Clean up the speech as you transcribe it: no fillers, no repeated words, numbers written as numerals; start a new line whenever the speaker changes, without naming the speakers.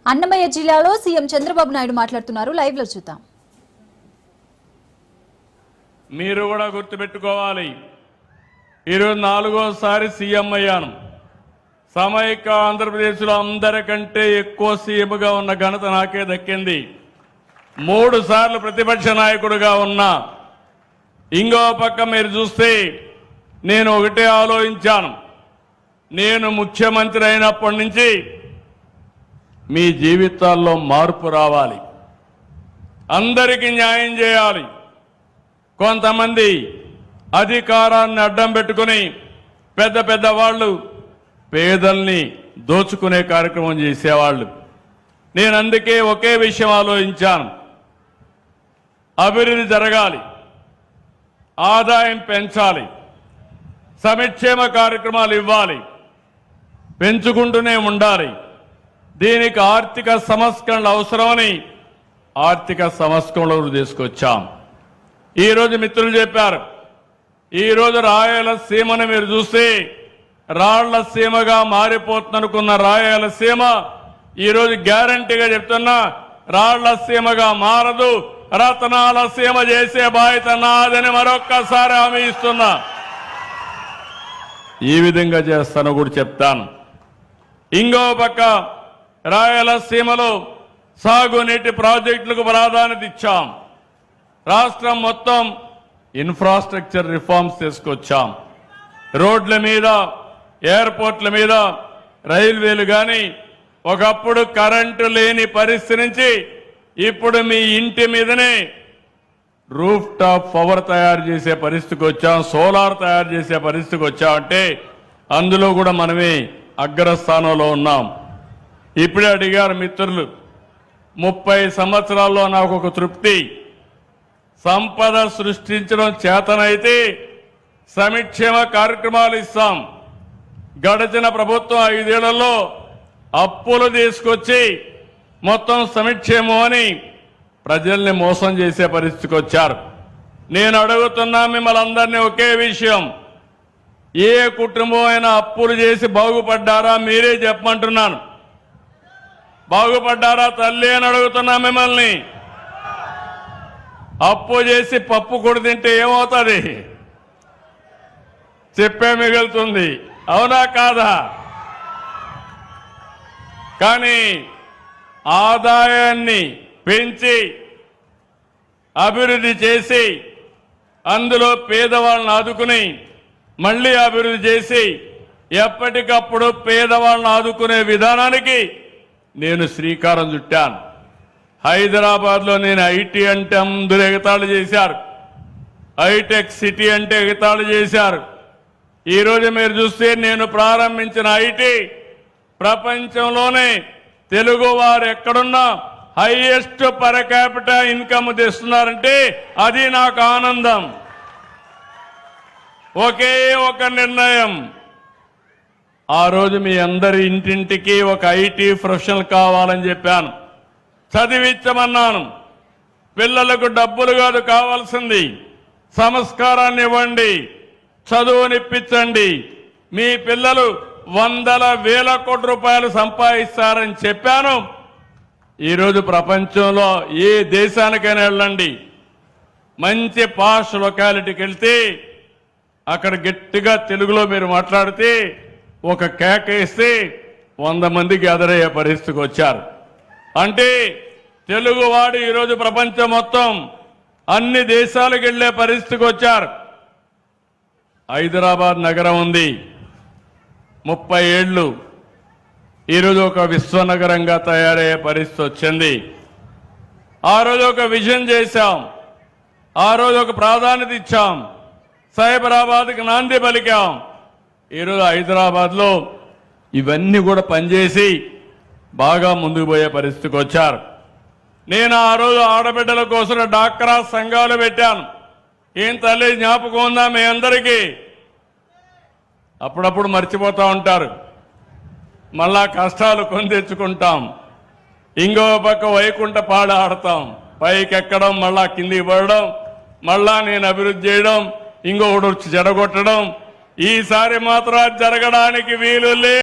అన్నమయ్య జిల్లాలో సీఎం చంద్రబాబు నాయుడు మాట్లాడుతున్నారు. లైవ్ లో చూద్దాం.
మీరు కూడా గుర్తుపెట్టుకోవాలి, ఈరోజు 4వ సీఎం అయ్యాను. సమైక్య ఆంధ్రప్రదేశ్లో అందరికంటే ఎక్కువ సీఎంగా ఉన్న ఘనత నాకే దక్కింది. 3 సార్లు ప్రతిపక్ష నాయకుడిగా ఉన్నా. ఇంకో పక్క మీరు చూస్తే నేను ఒకటే ఆలోచించాను, నేను ముఖ్యమంత్రి అయినప్పటి నుంచి మీ జీవితాల్లో మార్పు రావాలి, అందరికీ న్యాయం చేయాలి. కొంతమంది అధికారాన్ని అడ్డం పెట్టుకుని పెద్ద పెద్ద వాళ్ళు పేదల్ని దోచుకునే కార్యక్రమం చేసేవాళ్ళు. నేను అందుకే ఒకే విషయం ఆలోచించాను, అభివృద్ధి జరగాలి, ఆదాయం పెంచాలి, సంక్షేమ కార్యక్రమాలు ఇవ్వాలి, పెంచుకుంటూనే ఉండాలి. దీనికి ఆర్థిక సంస్కరణలు అవసరమని ఆర్థిక సంస్కరణలు తీసుకొచ్చాం. ఈరోజు మిత్రులు చెప్పారు, ఈరోజు రాయలసీమను మీరు చూస్తే రాళ్ల సీమగా మారిపోతుందనుకున్న రాయలసీమ ఈరోజు గ్యారంటీగా చెప్తున్నా, రాళ్ల సీమగా మారదు, రతనాల సీమ చేసే బాధ్యత నాదని మరొక్కసారి హామీ ఇస్తున్నా. ఈ విధంగా చేస్తాను కూడా చెప్తాను. ఇంకో పక్క రాయలసీమలో సాగునీటి ప్రాజెక్టులకు ప్రాధాన్యత ఇచ్చాం. రాష్ట్రం మొత్తం ఇన్ఫ్రాస్ట్రక్చర్ రిఫార్మ్స్ తీసుకొచ్చాం. రోడ్ల మీద, ఎయిర్పోర్ట్ల మీద, రైల్వేలు కానీ ఒకప్పుడు కరెంటు లేని పరిస్థితి నుంచి ఇప్పుడు మీ ఇంటి మీదనే రూఫ్ టాప్ పవర్ తయారు చేసే పరిస్థితికి వచ్చాం, సోలార్ తయారు చేసే పరిస్థితికి వచ్చామంటే అందులో కూడా మనమే అగ్రస్థానంలో ఉన్నాం. ఇప్పుడే అడిగారు మిత్రులు, 30 సంవత్సరాల్లో నాకు ఒక తృప్తి, సంపద సృష్టించడం చేతనైతే సంక్షేమ కార్యక్రమాలు ఇస్తాం. గడిచిన ప్రభుత్వం 5 ఏళ్లలో అప్పులు తీసుకొచ్చి మొత్తం సంక్షేమం అని ప్రజల్ని మోసం చేసే పరిస్థితికి వచ్చారు. నేను అడుగుతున్నా మిమ్మల్ని అందరినీ ఒకే విషయం, ఏ కుటుంబం అయినా అప్పులు చేసి బాగుపడ్డారా? మీరే చెప్పమంటున్నాను. బాగుపడ్డారా తల్లి అని అడుగుతున్నా మిమ్మల్ని. అప్పు చేసి పప్పు కొడి తింటే ఏమవుతుంది? చెప్పే మిగులుతుంది, అవునా కాదా? కానీ ఆదాయాన్ని పెంచి అభివృద్ధి చేసి అందులో పేదవాళ్ళని ఆదుకుని మళ్ళీ అభివృద్ధి చేసి ఎప్పటికప్పుడు పేదవాళ్ళని ఆదుకునే విధానానికి నేను శ్రీకారం చుట్టాను. హైదరాబాద్లో నేను ఐటీ అంటే అందరూ ఎగతాళి చేశారు, హైటెక్ సిటీ అంటే ఎగతాళి చేశారు. ఈరోజు మీరు చూస్తే నేను ప్రారంభించిన ఐటీ ప్రపంచంలోనే తెలుగు వారు ఎక్కడున్నా హైయెస్ట్ పర్ క్యాపిటల్ ఇన్కమ్ తెస్తున్నారంటే అది నాకు ఆనందం. ఒకే ఒక నిర్ణయం, ఆ రోజు మీ అందరి ఇంటింటికి ఒక ఐటీ ప్రొఫెషనల్ కావాలని చెప్పాను, చదివించమన్నాను. పిల్లలకు డబ్బులు కాదు కావాల్సింది, సంస్కారాన్ని ఇవ్వండి, చదువునిప్పించండి. మీ పిల్లలు వందల వేల కోట్ల రూపాయలు సంపాదిస్తారని చెప్పాను. ఈరోజు ప్రపంచంలో ఏ దేశానికైనా వెళ్ళండి, మంచి పాష్ లొకాలిటీకి వెళ్తే అక్కడ గట్టిగా తెలుగులో మీరు మాట్లాడితే ఒక కేక వేస్తే 100 మంది గ్యాదర్ అయ్యే పరిస్థితికి వచ్చారు. అంటే తెలుగువాడు ఈరోజు ప్రపంచం మొత్తం అన్ని దేశాలకు వెళ్లే పరిస్థితికి వచ్చారు. హైదరాబాద్ నగరం ఉంది, 30 ఏళ్ళు ఈరోజు ఒక విశ్వనగరంగా తయారయ్యే పరిస్థితి వచ్చింది. ఆ రోజు ఒక విజన్ చేశాం, ఆ రోజు ఒక ప్రాధాన్యత ఇచ్చాం, సైబరాబాద్కి నాంది పలికాం. ఈరోజు హైదరాబాద్లో ఇవన్నీ కూడా పనిచేసి బాగా ముందుకు పోయే పరిస్థితికి వచ్చారు. నేను ఆ రోజు ఆడబిడ్డల కోసం డాక్రా సంఘాలు పెట్టాను. ఏం తల్లి జ్ఞాపకం ఉందా మీ అందరికీ? అప్పుడప్పుడు మర్చిపోతూ ఉంటారు, మళ్ళా కష్టాలు కొని తెచ్చుకుంటాం. ఇంకో పక్క వైకుంఠ పాడ ఆడతాం, పైకి ఎక్కడం, మళ్ళా కిందికి పడడం, మళ్ళా నేను అభివృద్ధి చేయడం, ఇంకొకటి చెడగొట్టడం. ఈసారి మాత్రం జరగడానికి వీలు లేదు.